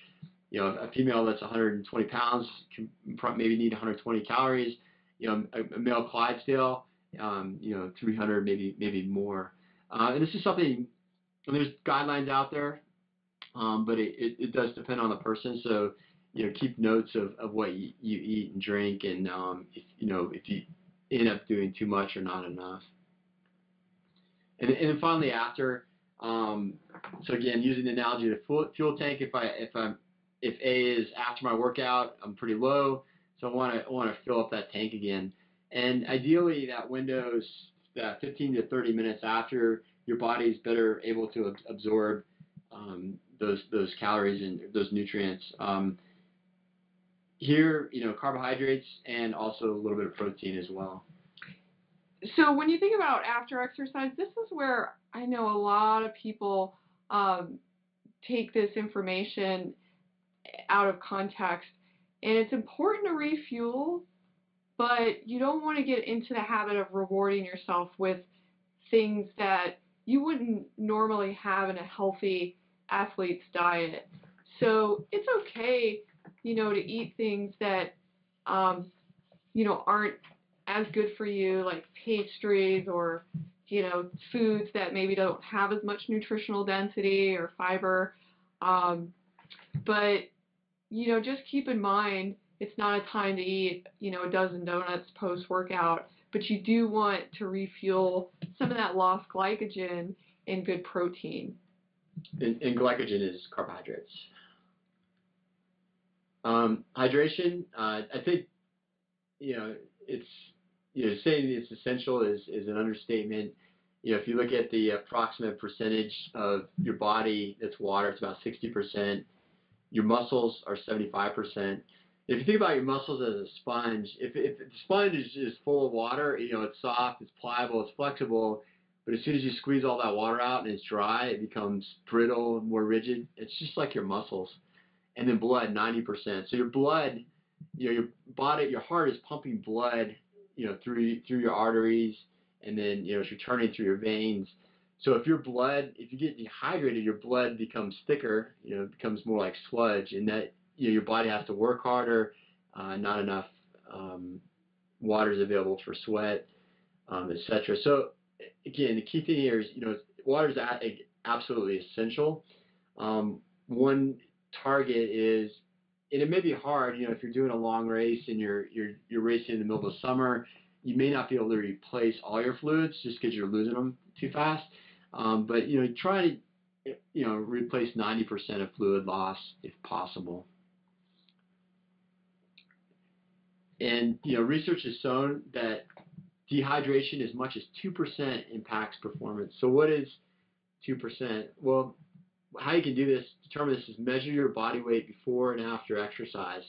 a female that's 120 pounds can maybe need 120 calories. A male Clydesdale, 300, maybe more. And this is something, and there's guidelines out there, but it does depend on the person. So, keep notes of what you eat and drink, and if you end up doing too much or not enough. And then finally after, so again, using the analogy of the fuel tank, if A is after my workout, I'm pretty low, so I want to fill up that tank again. And ideally, that window's 15 to 30 minutes after your body is better able to absorb those calories and those nutrients. Here, carbohydrates and also a little bit of protein as well. So when you think about after exercise, this is where I know a lot of people take this information out of context. And it's important to refuel, but you don't want to get into the habit of rewarding yourself with things that you wouldn't normally have in a healthy athlete's diet. So it's okay, to eat things that, aren't as good for you, like pastries or, foods that maybe don't have as much nutritional density or fiber. But, just keep in mind, it's not a time to eat, a dozen donuts post-workout, but you do want to refuel some of that lost glycogen in good protein. And glycogen is carbohydrates. Hydration, I think, it's, saying it's essential is an understatement. If you look at the approximate percentage of your body that's water, it's about 60%. Your muscles are 75%. If you think about your muscles as a sponge, if the sponge is full of water, it's soft, it's pliable, it's flexible, but as soon as you squeeze all that water out and it's dry, it becomes brittle and more rigid. It's just like your muscles. And then blood, 90%. So your blood, your body, your heart is pumping blood, through your arteries, and then, it's returning through your veins. So if you get dehydrated, your blood becomes thicker, it becomes more like sludge, and that, your body has to work harder, not enough water is available for sweat, etc. So again, the key thing here is, water is absolutely essential. One target is, and it may be hard, if you're doing a long race and you're racing in the middle of summer, you may not be able to replace all your fluids just because you're losing them too fast. But try to replace 90% of fluid loss if possible. And research has shown that dehydration as much as 2% impacts performance. So what is 2%? Well, how you can do this, determine this, is measure your body weight before and after exercise.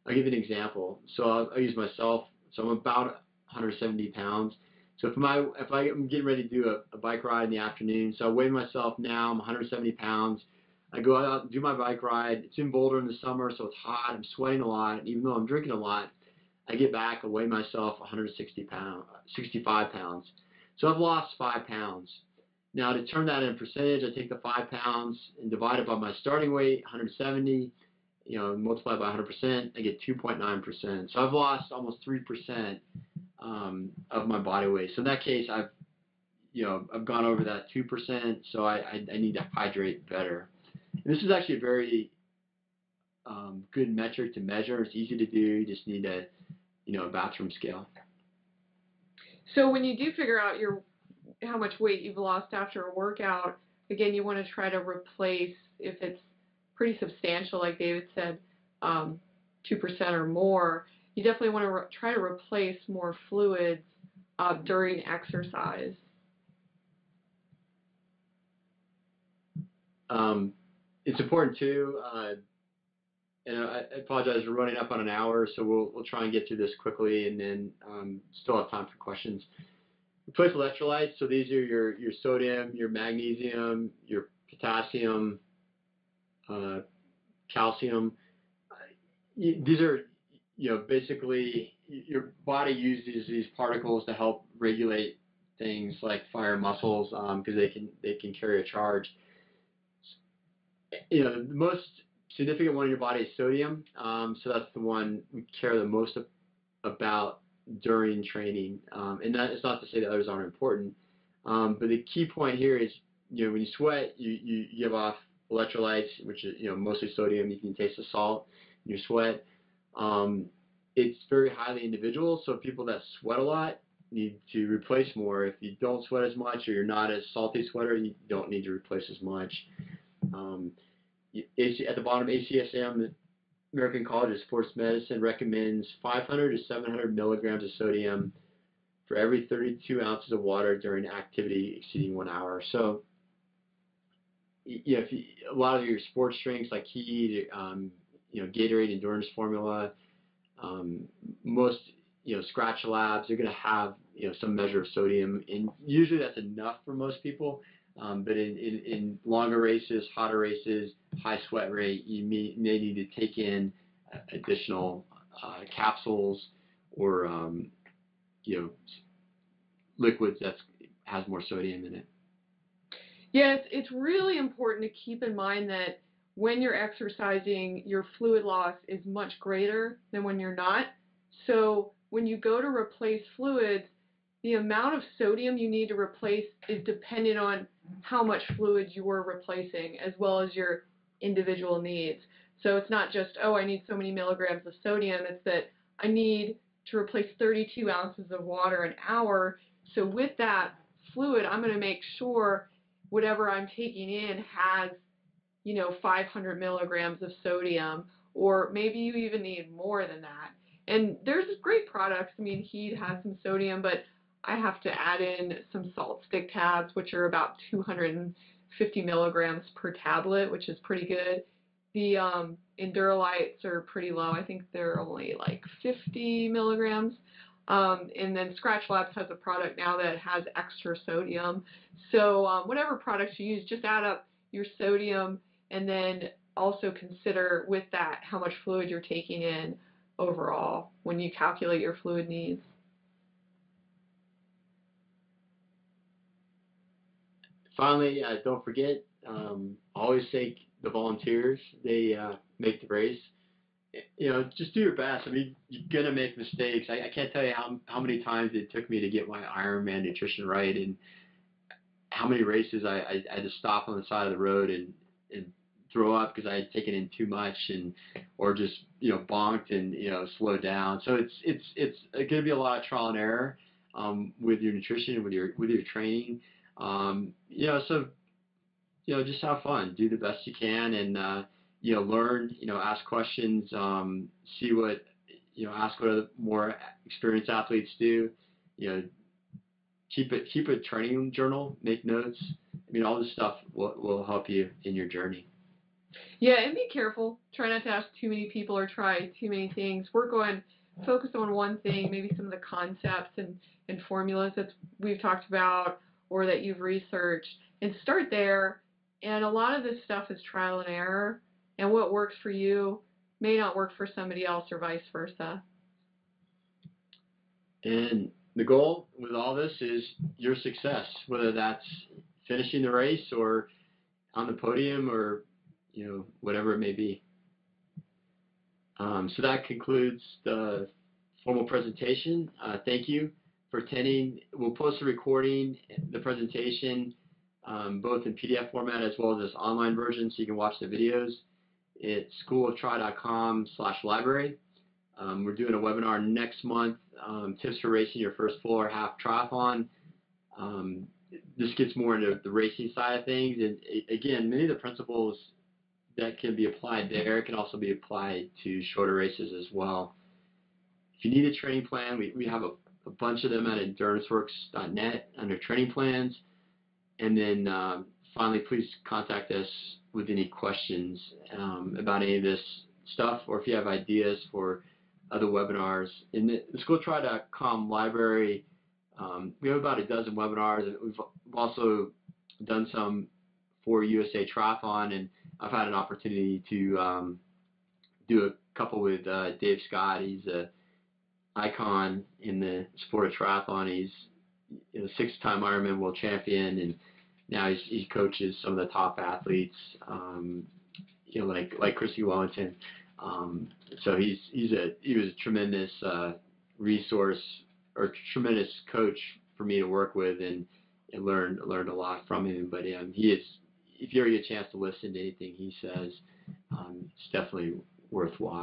I'll give you an example. So I'll use myself. So I'm about 170 pounds. So if I'm getting ready to do a bike ride in the afternoon, so I weigh myself now, I'm 170 pounds. I go out and do my bike ride. It's in Boulder in the summer, so it's hot. I'm sweating a lot. And even though I'm drinking a lot, I get back, I weigh myself 65 pounds. So I've lost 5 pounds. Now, to turn that in percentage, I take the 5 pounds and divide it by my starting weight, 170, multiply by 100%, I get 2.9%. So I've lost almost 3% of my body weight. So in that case, I've gone over that 2%, so I need to hydrate better. And this is actually a very good metric to measure. It's easy to do. You just need a bathroom scale. So when you do figure out how much weight you've lost after a workout, again, you want to try to replace, if it's pretty substantial, like David said, 2% or more, you definitely want to try to replace more fluids during exercise. It's important too, and I apologize, we're running up on an hour, so we'll try and get through this quickly, and then still have time for questions. Replace electrolytes. So these are your sodium, your magnesium, your potassium, calcium. These are basically your body uses these particles to help regulate things like fire muscles because they can carry a charge. The most significant one in your body is sodium. So that's the one we care the most about during training. And that is not to say that others aren't important. But the key point here is, when you sweat, you give off electrolytes, which is, mostly sodium. You can taste the salt in your sweat. It's very highly individual. So people that sweat a lot need to replace more. If you don't sweat as much or you're not as salty sweater, you don't need to replace as much. At the bottom, ACSM, American College of Sports Medicine, recommends 500 to 700 milligrams of sodium for every 32 ounces of water during activity exceeding 1 hour. So, a lot of your sports drinks like Heat, Gatorade Endurance Formula, most scratch labs, they're going to have some measure of sodium, and usually that's enough for most people. But in longer races, hotter races, high sweat rate, you may need to take in additional capsules or liquids that has more sodium in it. Yes, it's really important to keep in mind that when you're exercising, your fluid loss is much greater than when you're not. So when you go to replace fluids, the amount of sodium you need to replace is dependent on how much fluid you were replacing, as well as your individual needs. So it's not just, oh, I need so many milligrams of sodium. It's that I need to replace 32 ounces of water an hour. So with that fluid, I'm going to make sure whatever I'm taking in has 500 milligrams of sodium, or maybe you even need more than that. And there's great products. I mean, Heat has some sodium, but I have to add in some salt stick tabs, which are about 250 milligrams per tablet, which is pretty good. The Endurolites are pretty low. I think they're only like 50 milligrams. And then Scratch Labs has a product now that has extra sodium. So whatever products you use, just add up your sodium, and then also consider with that how much fluid you're taking in overall when you calculate your fluid needs. Finally, don't forget, always thank the volunteers. They make the race. Just do your best. I mean, you're going to make mistakes. I can't tell you how many times it took me to get my Ironman nutrition right, and how many races I had to stop on the side of the road and throw up because I had taken in too much, or just bonked and slowed down. So it's going to be a lot of trial and error with your nutrition and with your training. So just have fun, do the best you can, and learn. Ask questions, see what ask what other more experienced athletes do. Keep a training journal, make notes. I mean, all this stuff will help you in your journey. Yeah, and be careful. Try not to ask too many people or try too many things. Focus on one thing, maybe some of the concepts and formulas that we've talked about or that you've researched, and start there. And a lot of this stuff is trial and error, and what works for you may not work for somebody else, or vice versa. And the goal with all this is your success, whether that's finishing the race or on the podium or whatever it may be. So that concludes the formal presentation. Thank you for attending. We'll post the recording, the presentation, both in PDF format as well as this online version, so you can watch the videos. It's schooloftri.com/library. We're doing a webinar next month, tips for racing your first full or half triathlon. This gets more into the racing side of things, and again, many of the principles that can be applied there can also be applied to shorter races as well. If you need a training plan, we have a bunch of them at enduranceworks.net under training plans. And then finally, please contact us with any questions about any of this stuff, or if you have ideas for other webinars. In the schooloftri.com library, we have about a dozen webinars, and we've also done some for USA Triathlon, and I've had an opportunity to do a couple with Dave Scott. He's a icon in the sport of triathlon. He's a 6-time Ironman world champion, and now he coaches some of the top athletes, like Christy Wellington. So he was a tremendous resource, or tremendous coach for me to work with, and learned a lot from him. But he is, if you ever get a chance to listen to anything he says, it's definitely worthwhile.